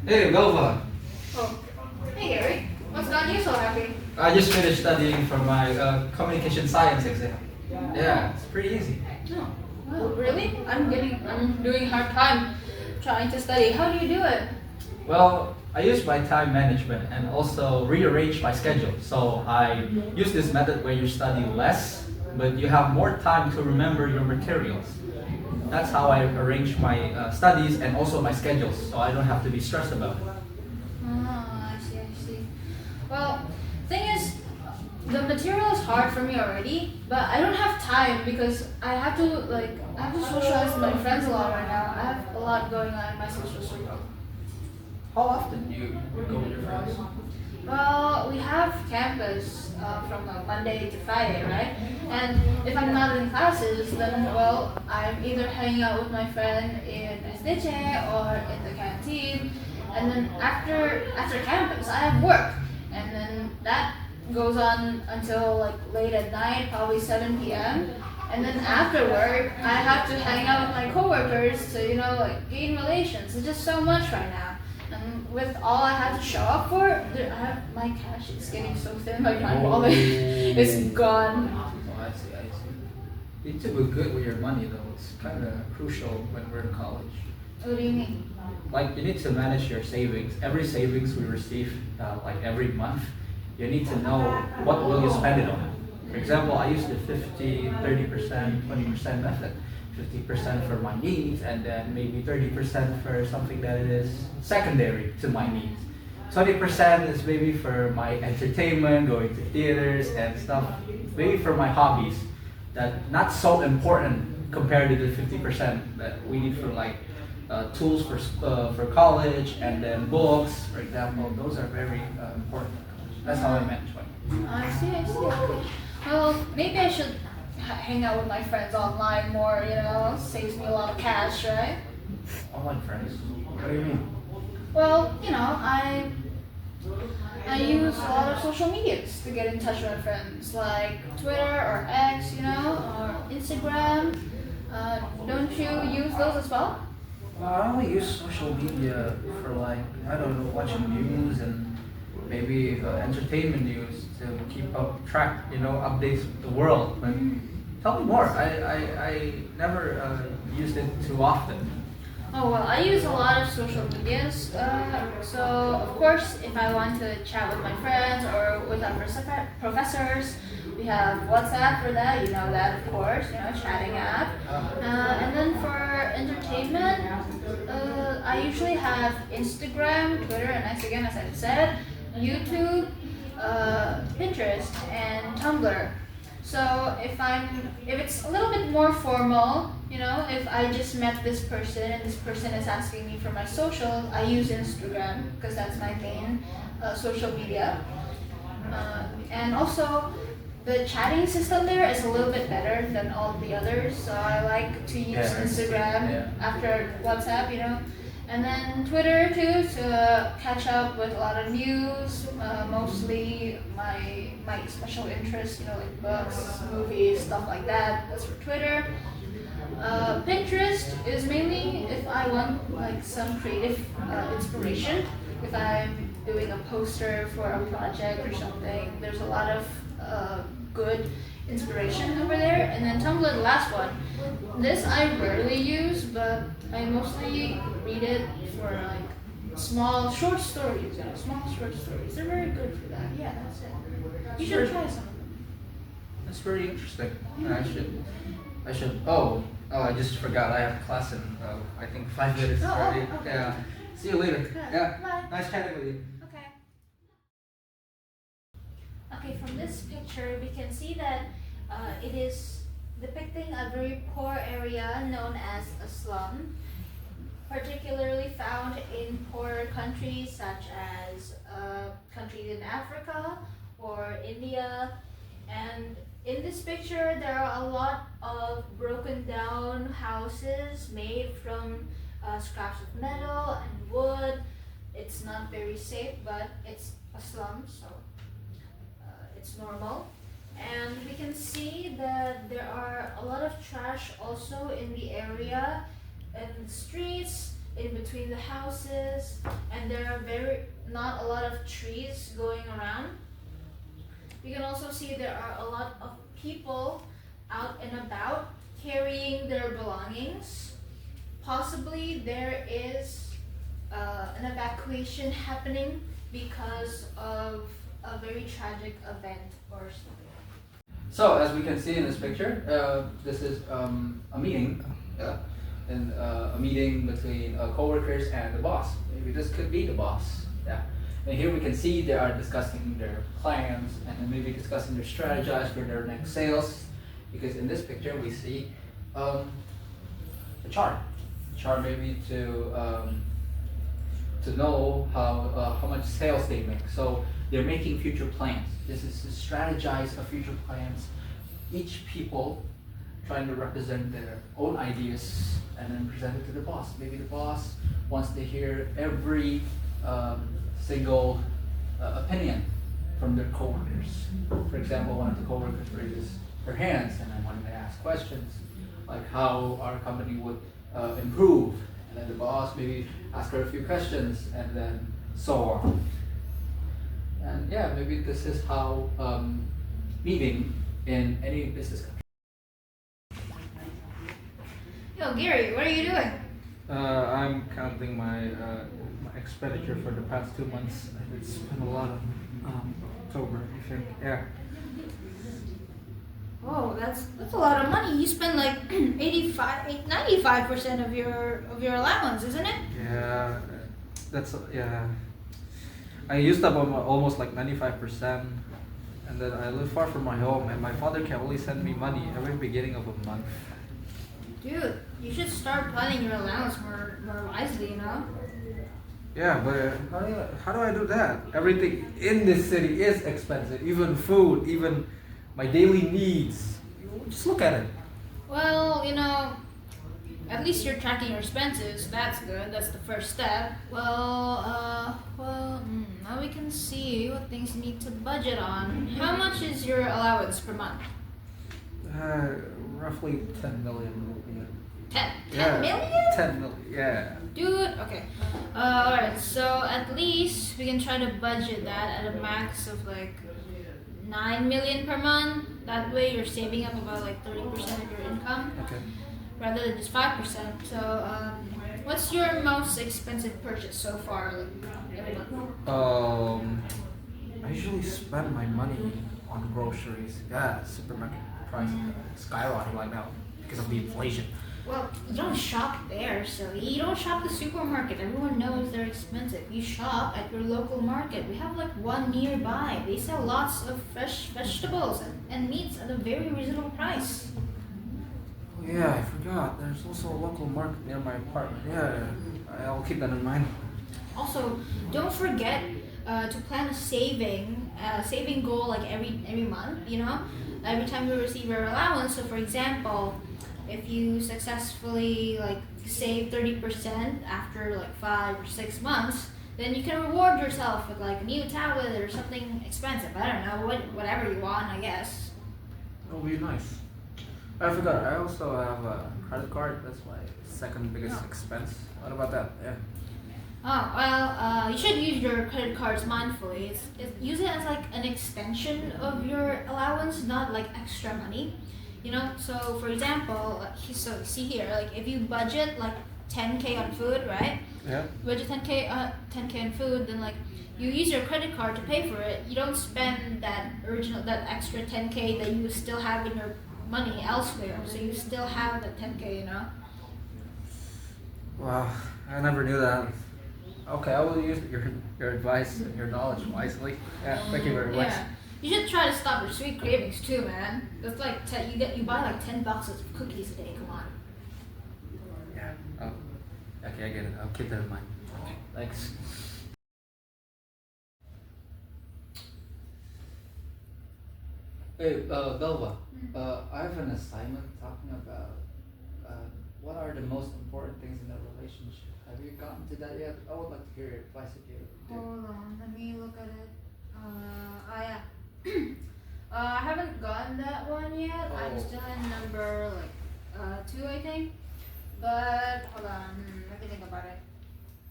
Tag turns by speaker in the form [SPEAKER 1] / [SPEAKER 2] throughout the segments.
[SPEAKER 1] Hey, Belva.
[SPEAKER 2] Oh, hey Gary, what's got you so happy?
[SPEAKER 1] I just finished studying for my communication science exam. Yeah, it's pretty easy.
[SPEAKER 2] Oh, well, really? I'm doing hard time trying to study. How do you do it?
[SPEAKER 1] Well, I use my time management and also rearrange my schedule. So I use this method where you study less, but you have more time to remember your materials. That's how I arrange my studies and also my schedules, so I don't have to be stressed about it.
[SPEAKER 2] Oh, I see. Well, thing is, the material is hard for me already, but I don't have time because I have to socialize with my friends a lot right now. I have a lot going on in my social circle.
[SPEAKER 1] How often do you go with your friends?
[SPEAKER 2] Well, we have campus from like Monday to Friday, right? And if I'm not in classes, then well, I'm either hanging out with my friend in SDC or in the canteen. And then after campus, I have work, and then that goes on until like late at night, probably 7 p.m. And then after work, I have to hang out with my coworkers to like gain relations. It's just so much right now. And with all I had to show up for, my cash is getting so thin. Like my wallet is gone.
[SPEAKER 1] Oh, I see. You need to be good with your money though. It's kind of crucial when we're in college.
[SPEAKER 2] What do you mean?
[SPEAKER 1] Like you need to manage your savings. Every savings we receive, like every month, you need to know what will you spend it on. For example, I use the 50, 30%, 20% method. 50% for my needs and then maybe 30% for something that is secondary to my needs. 20% is maybe for my entertainment, going to theaters and stuff. Maybe for my hobbies that not so important compared to the 50% that we need for like tools for college and then books, for example. Those are very important. That's how I manage money.
[SPEAKER 2] I see. Okay. Well, maybe I should hang out with my friends online more. Saves me a lot of cash, right?
[SPEAKER 1] Online friends. What do you mean?
[SPEAKER 2] Well, I use a lot of social medias to get in touch with my friends, like Twitter or X, or Instagram. Don't you use those as well?
[SPEAKER 1] I only use social media for like, I don't know, watching news and maybe entertainment news to keep up track, updates with the world. But tell me more. I never used it too often.
[SPEAKER 2] Oh well, I use a lot of social medias. So of course, if I want to chat with my friends or with our professors, we have WhatsApp for that. You know that, of course. Chatting app. And then for entertainment, I usually have Instagram, Twitter, and X again, as I said, YouTube, Pinterest, and Tumblr. So if it's a little bit more formal, if I just met this person and this person is asking me for my socials, I use Instagram because that's my main social media. And also the chatting system there is a little bit better than all the others, so I like to use Instagram after WhatsApp. And then Twitter too to catch up with a lot of news, mostly my special interests, like books, movies, stuff like that. That's for Twitter. Pinterest is mainly if I want like some creative inspiration. If I'm doing a poster for a project or something, there's a lot of good inspiration over there. And then Tumblr, the last one. This I rarely use, but I mostly read it for like small short stories. Small short stories. They're very good for that. Yeah, that's it. You should try some of them.
[SPEAKER 1] That's very interesting. I should. I just forgot. I have class in I think 5 minutes already.
[SPEAKER 2] Okay.
[SPEAKER 1] Yeah. See you later. Yeah.
[SPEAKER 2] Bye.
[SPEAKER 1] Nice chatting with you.
[SPEAKER 2] Okay. Okay, from this picture, we can see that it is depicting a very poor area known as a slum, particularly found in poorer countries such as countries in Africa or India. And in this picture, there are a lot of broken down houses made from scraps of metal and wood. It's not very safe, but it's a slum, so it's normal. And we can see that there are a lot of trash also in the area and the streets. in between the houses, and there are not a lot of trees going around. We can also see there are a lot of people out and about carrying their belongings. Possibly there is an evacuation happening because of a very tragic event or something.
[SPEAKER 1] So as we can see in this picture, this is a meeting, and a meeting between coworkers and the boss. Maybe this could be the boss, yeah. And here we can see they are discussing their plans and then maybe discussing their strategies for their next sales. Because in this picture we see a chart maybe to know how much sales they make. So they're making future plans. This is to strategize of future plans. Each people trying to represent their own ideas and then present it to the boss. Maybe the boss wants to hear every single opinion from their coworkers. For example, one of the coworkers raises her hands and then wanted to ask questions like how our company would improve, and then the boss maybe ask her a few questions and then so on. And yeah, maybe this is how meeting in any business country.
[SPEAKER 2] Yo, Gary, what are you doing?
[SPEAKER 3] I'm counting my expenditure for the past 2 months. I did spend a lot of October, I think. Yeah.
[SPEAKER 2] Oh, that's a lot of money. You spend like 95% of your allowance, isn't it?
[SPEAKER 3] Yeah. Yeah. I used up almost like 95%, and then I live far from my home, and my father can only send me money every beginning of a month.
[SPEAKER 2] Dude, you should start planning your allowance more wisely, you know?
[SPEAKER 3] Yeah, but how do I do that? Everything in this city is expensive, even food, even my daily needs. Just look at it.
[SPEAKER 2] Well, you know, at least you're tracking your expenses. That's good. That's the first step. Now we can see what things you need to budget on. How much is your allowance per month?
[SPEAKER 3] Roughly 10 million rupiah.
[SPEAKER 2] 10 million?
[SPEAKER 3] 10 million, yeah.
[SPEAKER 2] Dude, okay. Alright, so at least we can try to budget that at a max of like 9 million per month. That way you're saving up about like 30% of your income
[SPEAKER 3] Okay.
[SPEAKER 2] rather than just 5%. So, what's your most expensive purchase so far, like, every month?
[SPEAKER 3] I usually spend my money on groceries. Yeah, supermarket prices skyrocketing right now because of the inflation.
[SPEAKER 2] Well, you don't shop there, so you don't shop the supermarket. Everyone knows they're expensive. You shop at your local market. We have like one nearby. They sell lots of fresh vegetables and meats at a very reasonable price.
[SPEAKER 3] Oh, yeah, I forgot. There's also a local market near my apartment. Yeah, I'll keep that in mind.
[SPEAKER 2] Also, don't forget to plan a saving goal like every month. You know, every time you receive your allowance. So, for example, if you successfully like save 30% after like 5 or 6 months, then you can reward yourself with like a new tablet or something expensive. I don't know, whatever you want, I guess.
[SPEAKER 3] That'll be nice. I forgot. I also have a credit card. That's my second biggest expense. What about that? Yeah.
[SPEAKER 2] Oh, well, you should use your credit cards mindfully. Use it as like an extension of your allowance, not like extra money. You know, so for example, so see here, like if you budget like 10K on food, right?
[SPEAKER 3] Yeah.
[SPEAKER 2] Budget 10K on food, then like you use your credit card to pay for it. You don't spend that extra 10K that you still have in your money elsewhere. So you still have the 10K, you know?
[SPEAKER 3] Wow, I never knew that. Okay, I will use your advice and your knowledge wisely. Yeah, thank you very much.
[SPEAKER 2] Yeah. You should try to stop your sweet cravings too, man. That's like you buy like 10 boxes of cookies a day. Come on.
[SPEAKER 3] Yeah. Oh, okay, I get it. I'll keep that in mind. Okay, thanks.
[SPEAKER 1] Hey, Belva, I have an assignment talking about what are the most important things in a relationship. Have you gotten to that yet? I would like to hear your advice if you do.
[SPEAKER 2] Hold on, let me look at it. Yeah. I haven't gotten that one yet. I'm
[SPEAKER 1] Oh.
[SPEAKER 2] still in number like 2, I think. But hold on, let me think about it.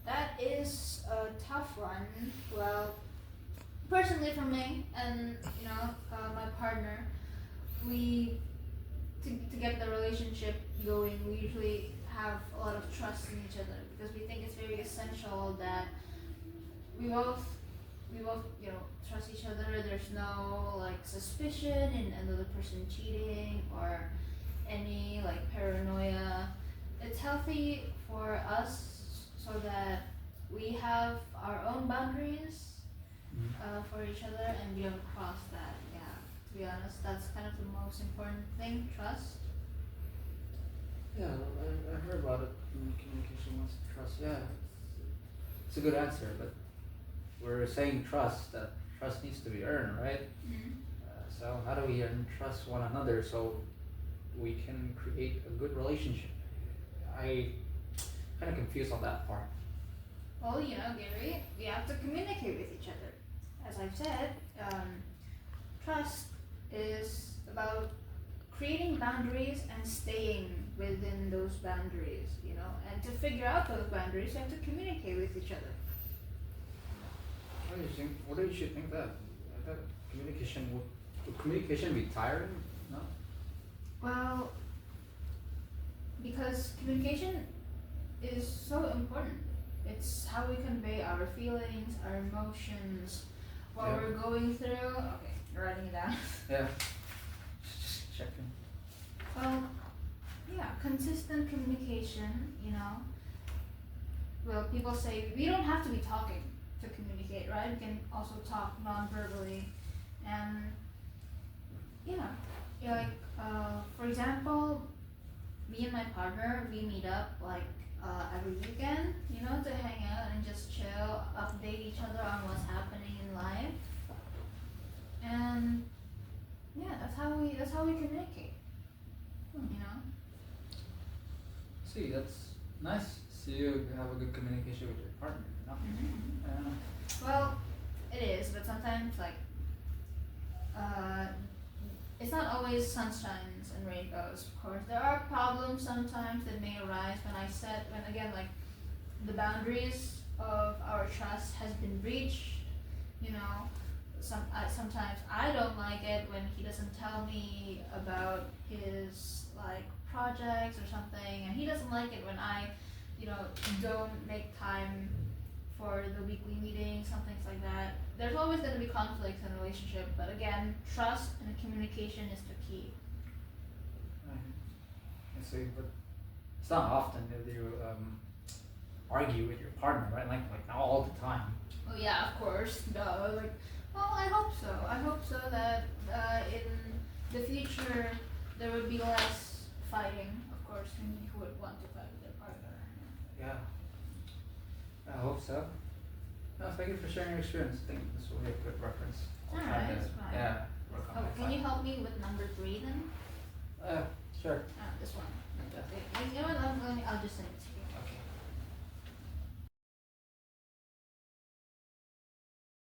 [SPEAKER 2] That is a tough one. Well, personally for me and my partner, we to get the relationship going, we usually have a lot of trust in each other because we think it's very essential that we both trust each other. There's no like suspicion in another person cheating or any like paranoia. It's healthy for us so that we have our own boundaries for each other and we don't cross that. Yeah, to be honest, that's kind of the most important thing, trust.
[SPEAKER 1] Yeah, I heard about it. Communication wants trust. Yeah, it's a good answer, but we're saying trust. That trust needs to be earned, right? So how do we earn trust one another so we can create a good relationship? I kind of confused on that part.
[SPEAKER 2] Well, Gary, we have to communicate with each other. As I've said, trust is about creating boundaries and staying within those boundaries, and to figure out those boundaries, you have to communicate with each other.
[SPEAKER 1] What do you think? What do you think that? I thought would communication be tiring? No.
[SPEAKER 2] Well, because communication is so important. It's how we convey our feelings, our emotions, what
[SPEAKER 1] Yeah.
[SPEAKER 2] we're going through. Okay, you're writing it down.
[SPEAKER 1] Yeah. Just checking.
[SPEAKER 2] Well, yeah, consistent communication, Well, people say we don't have to be talking to communicate, right? We can also talk non-verbally. And, for example, me and my partner, we meet up like every weekend, to hang out and just chill, update each other on what's happening in life. And yeah, that's how we communicate.
[SPEAKER 1] See, that's nice. See, you have a good communication with your partner.
[SPEAKER 2] Well, it is, but sometimes it's not always sunshines and rainbows. Of course, there are problems sometimes that may arise when again the boundaries of our trust has been breached. Sometimes I don't like it when he doesn't tell me about his projects or something, and he doesn't like it when I, don't make time for the weekly meetings, some things like that. There's always going to be conflicts in a relationship, but again, trust and communication is the key.
[SPEAKER 1] I see, but it's not often that you argue with your partner, right? Like not all the time.
[SPEAKER 2] Oh yeah, of course. No, well, I hope so. I hope so that in the future there would be less fighting. Of course, who would want to fight with their partner?
[SPEAKER 1] Yeah. I hope so. No, thank you for sharing your experience. I think this will be a good reference. I'll try
[SPEAKER 2] Alright,
[SPEAKER 1] to,
[SPEAKER 2] that's fine.
[SPEAKER 1] yeah, work on
[SPEAKER 2] Oh,
[SPEAKER 1] my
[SPEAKER 2] can you
[SPEAKER 1] fight.
[SPEAKER 2] help me with number 3 then?
[SPEAKER 1] Sure.
[SPEAKER 2] This one.
[SPEAKER 1] Yeah.
[SPEAKER 2] Okay. You know what? I'll just send it to you.